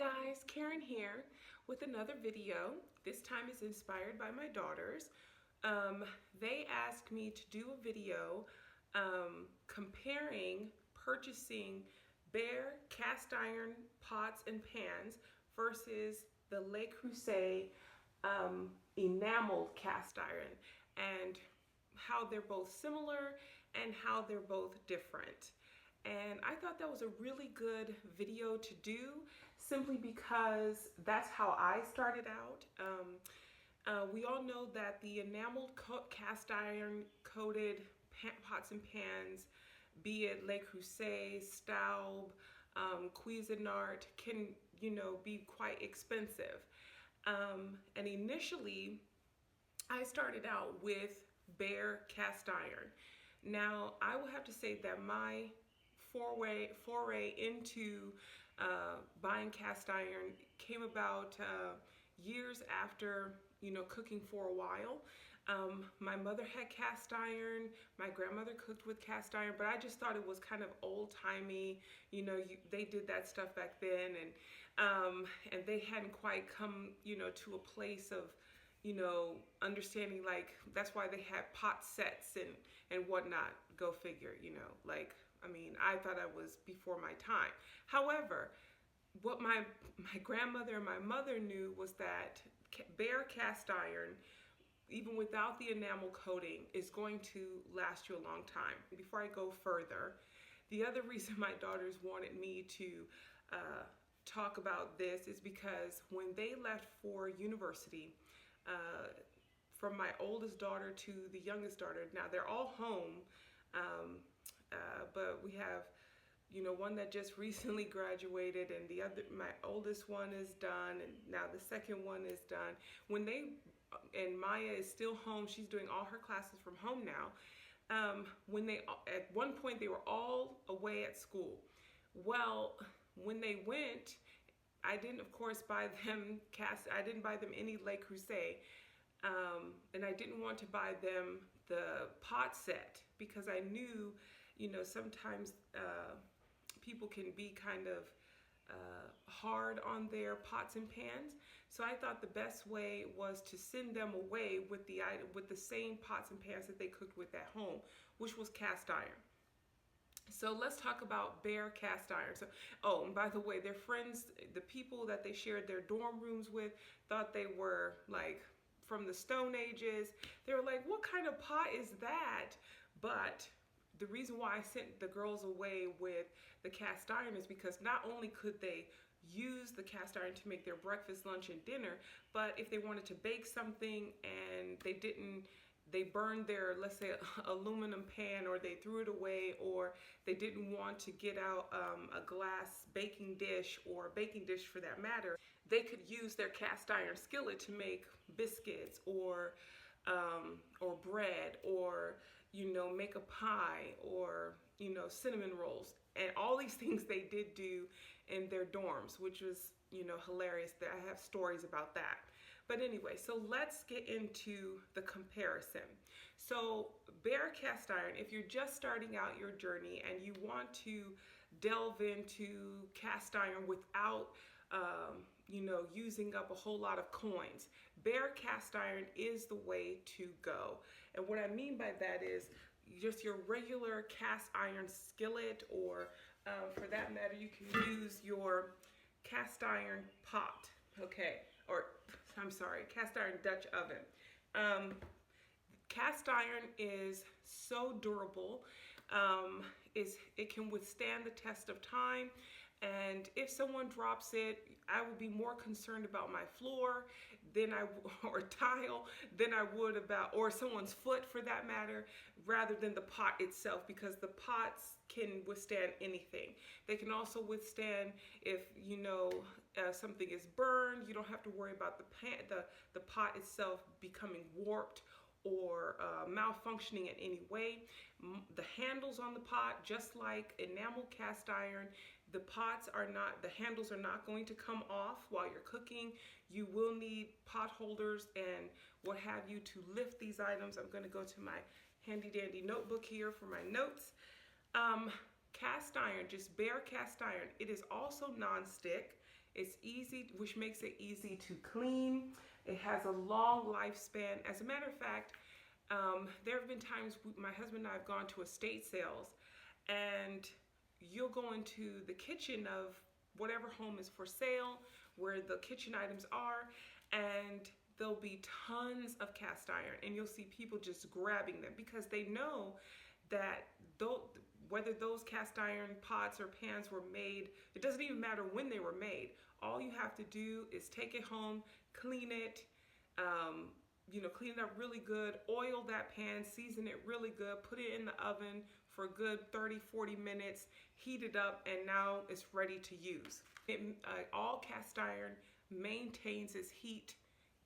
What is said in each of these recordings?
guys, Karen here with another video. This time is inspired by my daughters. They asked me to do a video comparing purchasing bare cast iron pots and pans versus the Le Creuset enameled cast iron, and how they're both similar and how they're both different. And I thought that was a really good video to do simply because that's how I started out. We all know that the enameled cast iron coated pots and pans, be it Le Creuset, Staub, Cuisinart, can be quite expensive. And initially, I started out with bare cast iron. Now, I will have to say that my foray into buying cast iron came about years after cooking for a while. My mother had cast iron, my grandmother cooked with cast iron, but I just thought it was kind of old-timey. They did that stuff back then, and they hadn't quite come to a place of understanding, like that's why they had pot sets and whatnot. Go figure. I thought I was before my time. However, what my grandmother and my mother knew was that bare cast iron, even without the enamel coating, is going to last you a long time. Before I go further, the other reason my daughters wanted me to talk about this is because when they left for university, from my oldest daughter to the youngest daughter, now they're all home, but we have one that just recently graduated, and my oldest one is done, and now the second one is done. And Maya is still home. She's doing all her classes from home now. At one point they were all away at school. Well, when they went, I didn't, of course, buy them I didn't buy them any Le Creuset, and I didn't want to buy them the pot set because I knew, sometimes people can be kind of hard on their pots and pans. So I thought the best way was to send them away with the same pots and pans that they cooked with at home, which was cast iron. So let's talk about bare cast iron. So, oh, and by the way, their friends, the people that they shared their dorm rooms with, thought they were like from the Stone Ages. They were like, what kind of pot is that? But the reason why I sent the girls away with the cast iron is because not only could they use the cast iron to make their breakfast, lunch, and dinner, but if they wanted to bake something and they burned their, let's say, aluminum pan, or they threw it away, or they didn't want to get out a glass baking dish, or a baking dish for that matter, they could use their cast iron skillet to make biscuits or bread, or make a pie, or cinnamon rolls, and all these things they did do in their dorms, which was hilarious. That I have stories about that. But anyway, so let's get into the comparison. So bare cast iron, if you're just starting out your journey and you want to delve into cast iron without using up a whole lot of coins, bare cast iron is the way to go. And what I mean by that is just your regular cast iron skillet, or for that matter, you can use your cast iron pot, okay? Or I'm sorry, cast iron Dutch oven. Cast iron is so durable. It can withstand the test of time. And if someone drops it, I would be more concerned about my floor or tile than I would about, or someone's foot for that matter, rather than the pot itself, because the pots can withstand anything. They can also withstand if something is burned. You don't have to worry about the pot itself becoming warped or malfunctioning in any way. The handles on the pot, just like enamel cast iron, the handles are not going to come off while you're cooking. You will need pot holders and what have you to lift these items. I'm going to go to my handy dandy notebook here for my notes. Cast iron, just bare cast iron, it is also non-stick. It's easy, which makes it easy to clean. It has a long lifespan. As a matter of fact, there have been times my husband and I have gone to estate sales, and you'll go into the kitchen of whatever home is for sale, where the kitchen items are, and there'll be tons of cast iron, and you'll see people just grabbing them because they know that whether those cast iron pots or pans were made, it doesn't even matter when they were made. All you have to do is take it home, clean it, clean it up really good, oil that pan, season it really good, put it in the oven for a good 30-40 minutes, heat it up, and now it's ready to use. All cast iron maintains its heat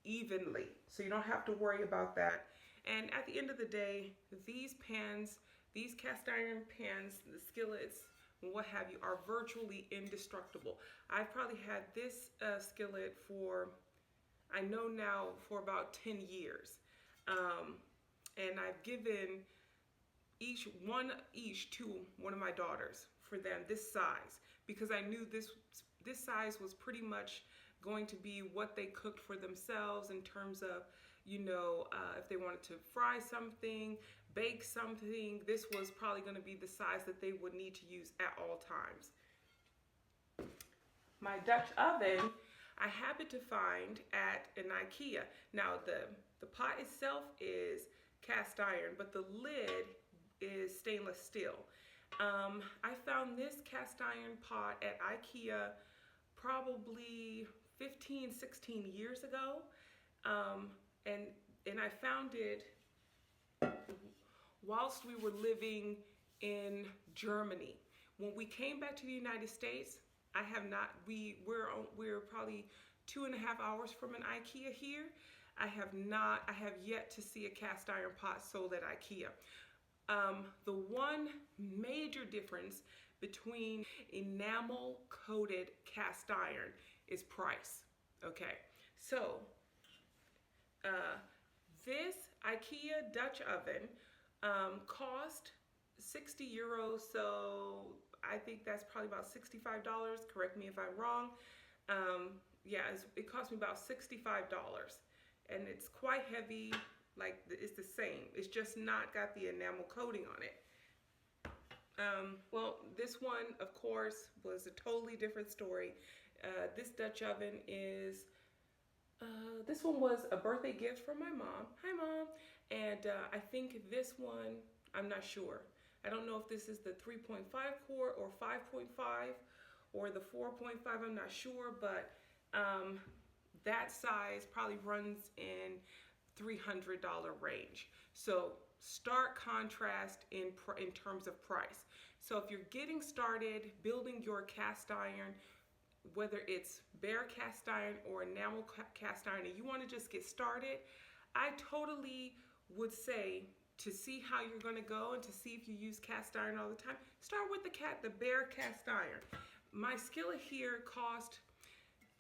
evenly, so you don't have to worry about that. And at the end of the day, these pans, these cast iron pans, the skillets, what have you, are virtually indestructible. I've probably had this skillet for, I know now, for about 10 years. And I've given each to one of my daughters for them, this size, because I knew this size was pretty much going to be what they cooked for themselves in terms of, if they wanted to fry something, bake something, this was probably going to be the size that they would need to use at all times. My Dutch oven, I happened to find at an IKEA. Now the pot itself is cast iron, but the lid is stainless steel. I found this cast iron pot at IKEA probably 15-16 years ago, and I found it whilst we were living in Germany. When we came back to the United States, we're probably 2.5 hours from an IKEA here. I have yet to see a cast iron pot sold at IKEA. The one major difference between enamel coated cast iron is price. Okay, so this IKEA Dutch oven cost 60 euros, so I think that's probably about $65. Correct me if I'm wrong. It cost me about $65, and it's quite heavy. Like, it's the same. It's just not got the enamel coating on it. Well, this one, of course, was a totally different story. This Dutch oven is, this one was a birthday gift from my mom. Hi, Mom. And I think this one, I'm not sure. I don't know if this is the 3.5 quart or 5.5 or the 4.5, I'm not sure, but that size probably runs in $300 range. So stark contrast in terms of price. So if you're getting started building your cast iron, whether it's bare cast iron or enamel cast iron, and you want to just get started, I totally would say, to see how you're going to go and to see if you use cast iron all the time, start with the bare cast iron. My skillet here cost,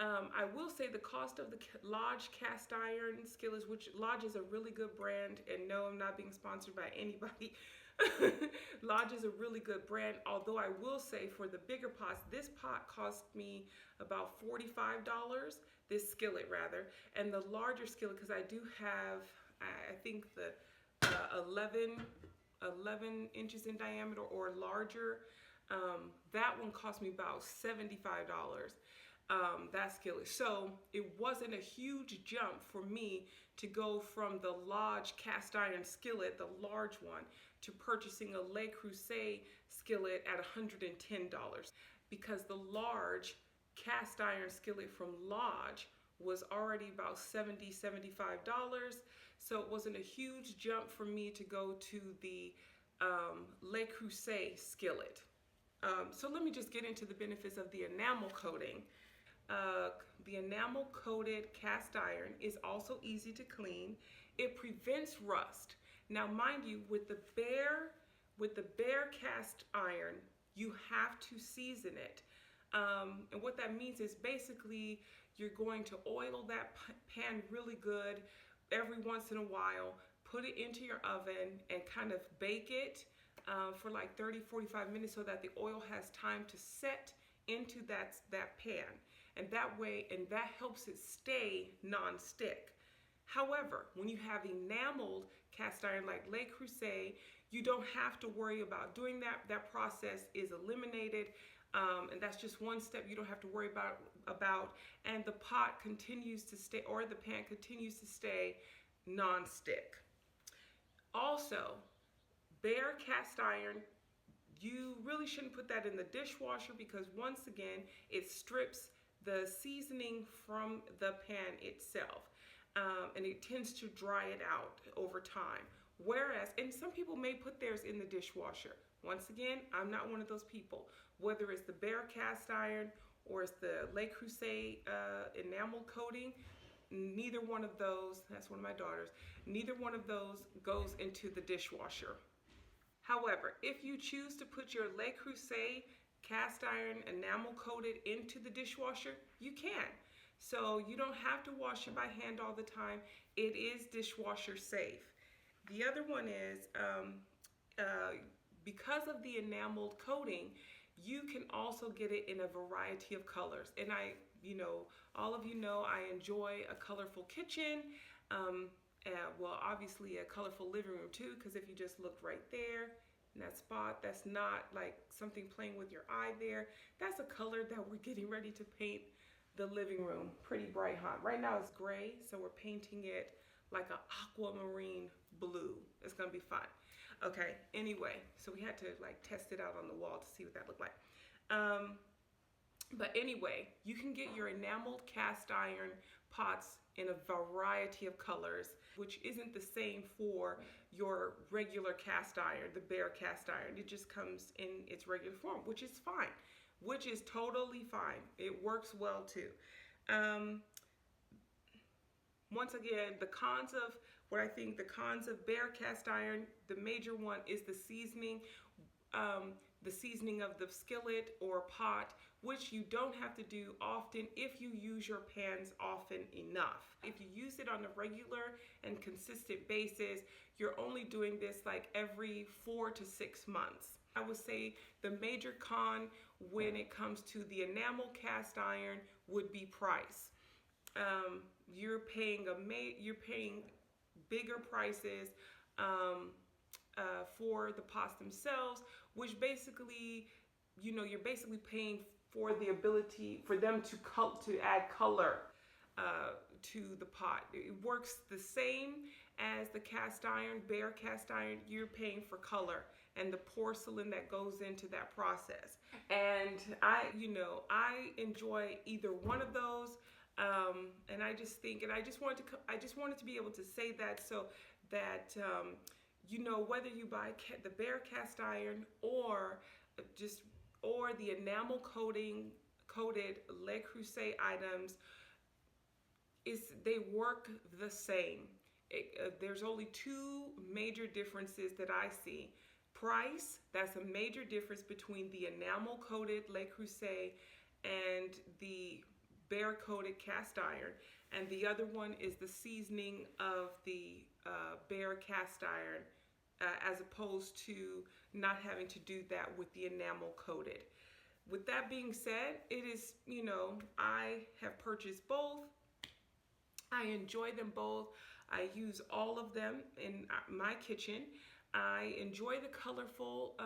I will say the cost of the Lodge cast iron skillets, which Lodge is a really good brand, and no, I'm not being sponsored by anybody. Lodge is a really good brand, although I will say for the bigger pots, this pot cost me about $45, this skillet rather, and the larger skillet, because I do have, I think the 11 inches in diameter or larger, that one cost me about $75, that skillet. So it wasn't a huge jump for me to go from the Lodge cast iron skillet, the large one, to purchasing a Creuset skillet at $110, because the large cast iron skillet from Lodge was already about $70, $75. So it wasn't a huge jump for me to go to the Creuset skillet. So let me just get into the benefits of the enamel coating. The enamel coated cast iron is also easy to clean. It prevents rust. Now, mind you, with the bare cast iron, you have to season it. And what that means is basically you're going to oil that pan really good every once in a while, put it into your oven and kind of bake it for like 30-45 minutes so that the oil has time to set into that pan. and that helps it stay non-stick. However, when you have enameled cast iron like Le Creuset, you don't have to worry about doing that. That process is eliminated, and that's just one step you don't have to worry about. And the pot continues to stay, or the pan continues to stay non-stick. Also, bare cast iron, you really shouldn't put that in the dishwasher because once again, it strips the seasoning from the pan itself. And it tends to dry it out over time. Whereas, and some people may put theirs in the dishwasher. Once again, I'm not one of those people. Whether it's the bare cast iron or it's the Le Creuset enamel coating, neither one of those, that's one of my daughters, neither one of those goes into the dishwasher. However, if you choose to put your Le Creuset cast iron enamel coated into the dishwasher, you can. So you don't have to wash it by hand all the time. It is dishwasher safe. The other one is because of the enameled coating, you can also get it in a variety of colors. And all of you know I enjoy a colorful kitchen. Well, obviously a colorful living room too, because if you just looked right there in that spot, that's not like something playing with your eye there. That's a color that we're getting ready to paint the living room. Pretty bright, huh? Right now it's gray, so we're painting it like an aquamarine blue. It's gonna be fun. Okay, anyway, so we had to like test it out on the wall to see what that looked like. But anyway, you can get your enameled cast iron pots in a variety of colors, which isn't the same for your regular cast iron, the bare cast iron. It just comes in its regular form, which is fine, which is totally fine. It works well too. Once again, the cons of bare cast iron, the major one is the seasoning. The seasoning of the skillet or pot, which you don't have to do often if you use your pans often enough. If you use it on a regular and consistent basis, you're only doing this like every 4 to 6 months. I would say the major con when it comes to the enamel cast iron would be price. You're paying bigger prices for the pots themselves, which basically, you're basically paying for the ability for them to add color to the pot. It works the same as the cast iron, bare cast iron. You're paying for color and the porcelain that goes into that process. And I enjoy either one of those. And I just wanted to be able to say that so that whether you buy the bare cast iron or the enamel coated Le Creuset items, they work the same. There's only 2 major differences that I see. Price, that's a major difference between the enamel coated Le Creuset and the bare coated cast iron, and the other one is the seasoning of the bare cast iron, as opposed to not having to do that with the enamel coated. With that being said, it is, I have purchased both. I enjoy them both. I use all of them in my kitchen. I enjoy the colorful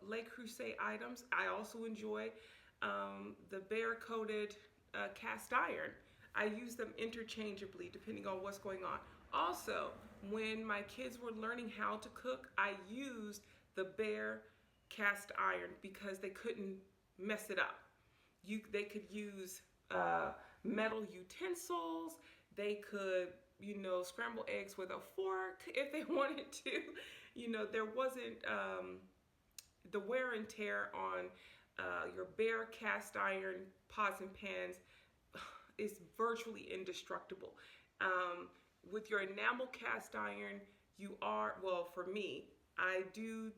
Le Creuset items. I also enjoy the bare coated cast iron. I use them interchangeably depending on what's going on. Also, when my kids were learning how to cook, I used the bare cast iron because they couldn't mess it up. They could use metal utensils. They could, scramble eggs with a fork if they wanted to. There wasn't the wear and tear on your bare cast iron pots and pans is virtually indestructible. With your enamel cast iron, for me, I do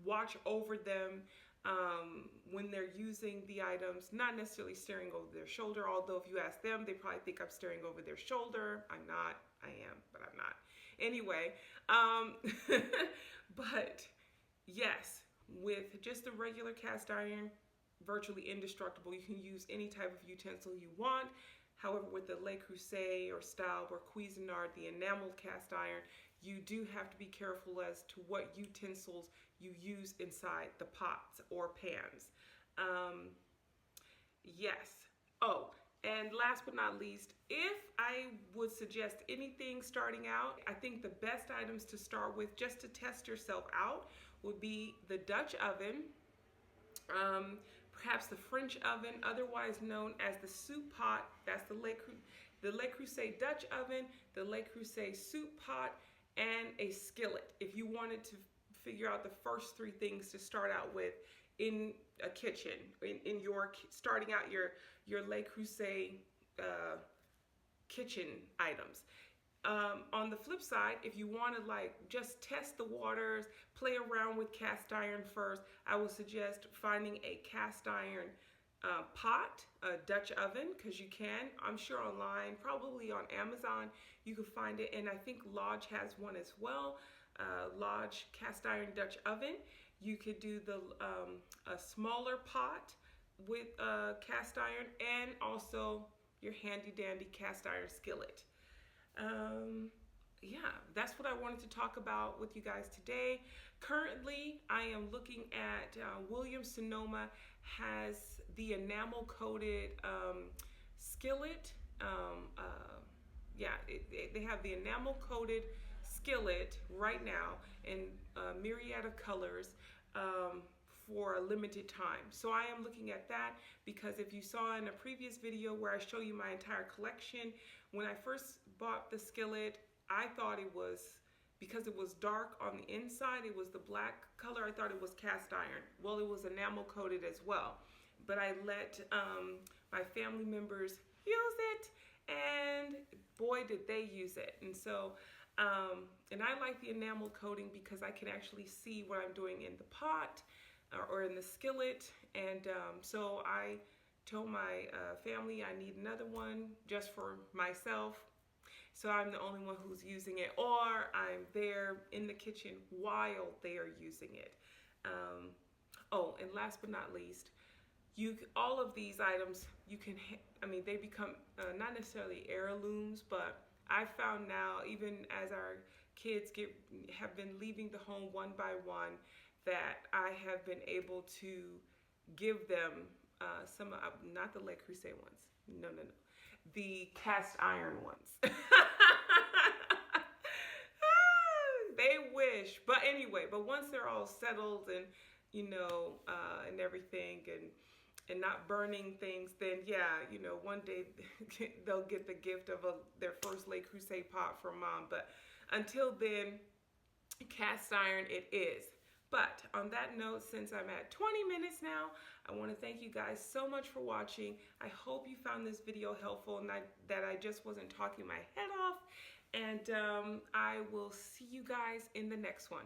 watch over them when they're using the items, not necessarily staring over their shoulder, although if you ask them, they probably think I'm staring over their shoulder. I'm not. I am, but I'm not. Anyway, but yes, with just the regular cast iron, virtually indestructible. You can use any type of utensil you want. However, with the Le Creuset or Staub or Cuisinart, the enameled cast iron, you do have to be careful as to what utensils you use inside the pots or pans. Yes. Oh, and last but not least, if I would suggest anything starting out, I think the best items to start with just to test yourself out would be the Dutch oven, perhaps the French oven, otherwise known as the soup pot. That's the Le Creuset Dutch oven, the Le Creuset soup pot, and a skillet. If you wanted to figure out the first three things to start out with in a kitchen, in your starting out your Le Creuset kitchen items. On the flip side, if you want to like just test the waters, play around with cast iron first, I would suggest finding a cast iron pot, a Dutch oven, because you can. I'm sure online, probably on Amazon, you can find it, and I think Lodge has one as well. Lodge cast iron Dutch oven. You could do the a smaller pot with cast iron, and also your handy dandy cast iron skillet. Yeah, that's what I wanted to talk about with you guys today. Currently, I am looking at Williams-Sonoma has the enamel coated skillet. They have the enamel coated skillet right now in a myriad of colors for a limited time. So I am looking at that because if you saw in a previous video where I show you my entire collection, when I first bought the skillet, I thought it was, because it was dark on the inside, it was the black color, I thought it was cast iron. Well, it was enamel coated as well. But I let my family members use it, and boy, did they use it. And so, and I like the enamel coating because I can actually see what I'm doing in the pot or in the skillet. And so I told my family I need another one just for myself. So I'm the only one who's using it, or I'm there in the kitchen while they are using it. Oh, and last but not least, all of these items, you can, they become not necessarily heirlooms, but I found now, even as our kids have been leaving the home one by one, that I have been able to give them some, not the Le Creuset ones, no, the cast iron ones. They wish, but anyway, but once they're all settled and, and everything, and not burning things, then yeah, one day they'll get the gift of their first Le Creuset pot from mom. But until then, cast iron it is. But on that note, since I'm at 20 minutes now, I want to thank you guys so much for watching. I hope you found this video helpful and that I just wasn't talking my head off. And I will see you guys in the next one.